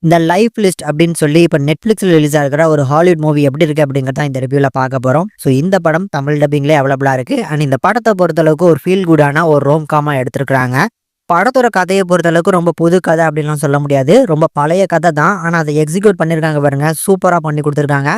இந்த life list அப்படின்னு சொல்லி இப்போ நெட்ஃப்ளிக்ஸில் ரிலீஸ் ஆகிற ஒரு ஹாலிவுட் மூவி எப்படி இருக்கு அப்படிங்கிறத இந்த ரிவ்யூவில் பார்க்க போகிறோம். ஸோ இந்த படம் தமிழ் டப்பிங்லேயே அவைலபிளாக இருக்கு. அண்ட் இந்த படத்தை பொறுத்தளவுக்கு ஒரு ஃபீல் குடான ஒரு ரோம் காமாக எடுத்திருக்கிறாங்க. படத்தோட கதையை பொறுத்தளவுக்கு ரொம்ப புது கதை அப்படின்லாம் சொல்ல முடியாது. ரொம்ப பழைய கதை தான். ஆனால் அதை எக்ஸிக்யூட் பண்ணியிருக்காங்க பாருங்க, சூப்பராக பண்ணி கொடுத்துருக்காங்க.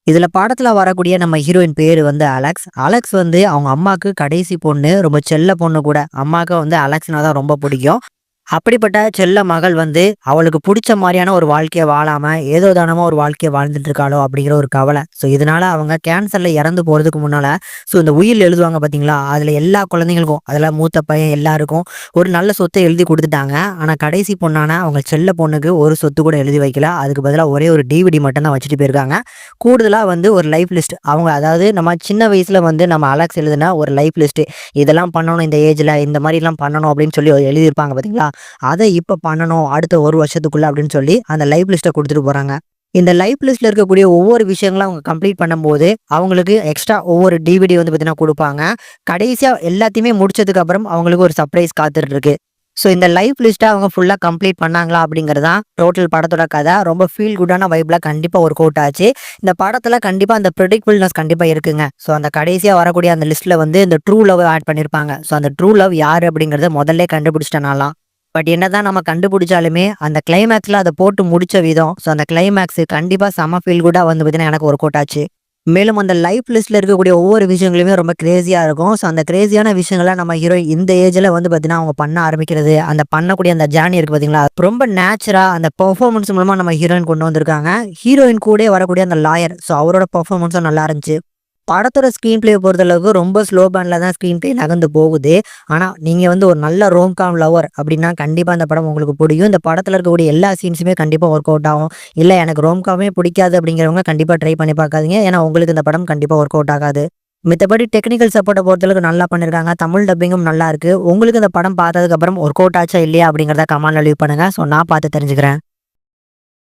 இதில் படத்தில் வரக்கூடிய நம்ம ஹீரோயின் பேர் வந்து அலெக்ஸ். அலெக்ஸ் வந்து அவங்க அம்மாவுக்கு கடைசி பொண்ணு, ரொம்ப செல்ல பொண்ணு கூட. அம்மாவுக்கு வந்து அலெக்ஸ்னா தான் ரொம்ப பிடிக்கும். அப்படிப்பட்ட செல்ல மகள் வந்து அவளுக்கு புடிச்ச மாரியான ஒரு வாழ்க்கைய வாழாம, ஏதோ தானமா ஒரு வாழ்க்கைய வாழ்ந்துட்டு இருக்காளோ அப்படிங்கிற ஒரு கவலை. ஸோ இதனால அவங்க கேன்சர்ல இறந்து போறதுக்கு முன்னால, ஸோ இந்த உயில் எழுதுவாங்க பார்த்தீங்களா? அதுல எல்லா குழந்தைங்களுக்கும், அதுல மூத்த பையன் எல்லாருக்கும் ஒரு நல்ல சொத்த எழுதி குடுத்துட்டாங்க. ஆனா கடைசி பொண்ணான அவங்க செல்ல பொண்ணுக்கு ஒரு சொத்து கூட எழுதி வைக்கல. அதுக்கு பதிலா ஒரே ஒரு டிவிடி மட்டும் தான் வச்சுட்டு போயிருக்காங்க. கூடுதலா வந்து ஒரு லைஃப் லிஸ்ட். அவங்க அதாவது நம்ம சின்ன வயசுல வந்து நம்ம அலெக்ஸ் எழுதுன ஒரு லைஃப் லிஸ்ட். இதெல்லாம் பண்ணணும் இந்த ஏஜ்ல, இந்த மாரிலாம் பண்ணணும் அப்படின்னு சொல்லி எழுதியிருப்பாங்க பார்த்தீங்களா? அதை இப்போ பண்ணணும் அடுத்த ஒரு வருஷத்துக்குள்ள அப்படின்னு சொல்லி அந்த லைஃப் லிஸ்ட்டை கொடுத்துட்டு போறாங்க. இந்த லைஃப் லிஸ்ட்ல இருக்கக்கூடிய ஒவ்வொரு விஷயங்களும் அவங்க கம்ப்ளீட் பண்ணும்போது அவங்களுக்கு எக்ஸ்ட்ரா ஒவ்வொரு டிவிடி வந்து பார்த்தீங்கன்னா கொடுப்பாங்க. கடைசியா எல்லாத்தையுமே முடிச்சதுக்கு அப்புறம் அவங்களுக்கு ஒரு சர்ப்ரைஸ் காத்துட்டு இருக்கு. ஸோ இந்த லைஃப் லிஸ்ட்டை அவங்க ஃபுல்லாக கம்ப்ளீட் பண்ணாங்களா அப்படிங்கிறதான் டோட்டல் படத்தோட கதை. ரொம்ப ஃபீல் குட்டான வைப்ல கண்டிப்பாக ஒர்க் அவுட் ஆச்சு. இந்த படத்தில் கண்டிப்பாக அந்த ப்ரெடிக்பிள்னஸ் கண்டிப்பாக இருக்குங்க. ஸோ அந்த கடைசியாக வரக்கூடிய அந்த லிஸ்ட்டில் வந்து இந்த ட்ரூ லவ் ஆட் பண்ணியிருப்பாங்க. ஸோ அந்த ட்ரூ லவ் யார் அப்படிங்கிறத முதல்ல கண்டுபிடிச்சிட்டனாலாம். பட் என்னதான் நம்ம கண்டுபிடிச்சாலுமே அந்த கிளைமேக்ஸ்ல அதை போட்டு முடிச்ச விதம், ஸோ அந்த கிளைமேக்ஸ் கண்டிப்பா செம ஃபீல் குட்டா வந்து பார்த்தீங்கன்னா எனக்கு ஒர்க் அவுட் ஆச்சு. மேலும் அந்த லைஃப் லிஸ்ட்ல இருக்கக்கூடிய ஒவ்வொரு விஷயங்களுமே ரொம்ப கிரேசியா இருக்கும். ஸோ அந்த கிரேசியான விஷயங்களை நம்ம ஹீரோ இந்த ஏஜ்ல வந்து பார்த்தீங்கன்னா அவங்க பண்ண ஆரம்பிக்கிறது, அந்த பண்ணக்கூடிய அந்த ஜேர்னி இருக்கு பார்த்தீங்களா, ரொம்ப நேச்சுரா அந்த பெர்ஃபார்மன்ஸ் மூலமா நம்ம ஹீரோயின் கொண்டு வந்திருக்காங்க. ஹீரோயின் கூட வரக்கூடிய அந்த லாயர், ஸோ அவரோட பெர்ஃபார்மன்ஸும் நல்லா இருந்துச்சு. படத்தோட ஸ்க்ரீன் பிளே பொறுத்தளவுக்கு ரொம்ப ஸ்லோ பேன்ல தான் ஸ்க்ரீன் பிளே நகர்ந்து போகுது. ஆனால் நீங்கள் வந்து ஒரு நல்ல ரோம்காம் லவர் அப்படின்னா கண்டிப்பாக இந்த படம் உங்களுக்கு பிடிக்கும். இந்த படத்தில் இருக்கக்கூடிய எல்லா சீன்ஸுமே கண்டிப்பாக ஒர்க் அவுட் ஆகும். இல்லை எனக்கு ரோம்காமே பிடிக்காது அப்படிங்கிறவங்க கண்டிப்பாக ட்ரை பண்ணி பார்க்காதீங்க. ஏன்னா உங்களுக்கு இந்த படம் கண்டிப்பாக ஒர்க் அவுட் ஆகாது. மித்தபடி டெக்னிக்கல் சப்போர்ட்டை பொறுத்தளவுக்கு நல்லா பண்ணியிருக்காங்க. தமிழ் டப்பிங்கும் நல்லா இருக்கு. உங்களுக்கு இந்த படம் பார்த்ததுக்கப்புறம் ஒர்க் அவுட் ஆச்சா இல்லையா அப்படிங்கிறத கமெண்ட்ல லீவ் பண்ணுங்க. ஸோ நான் பார்த்து தெரிஞ்சுக்கிறேன்.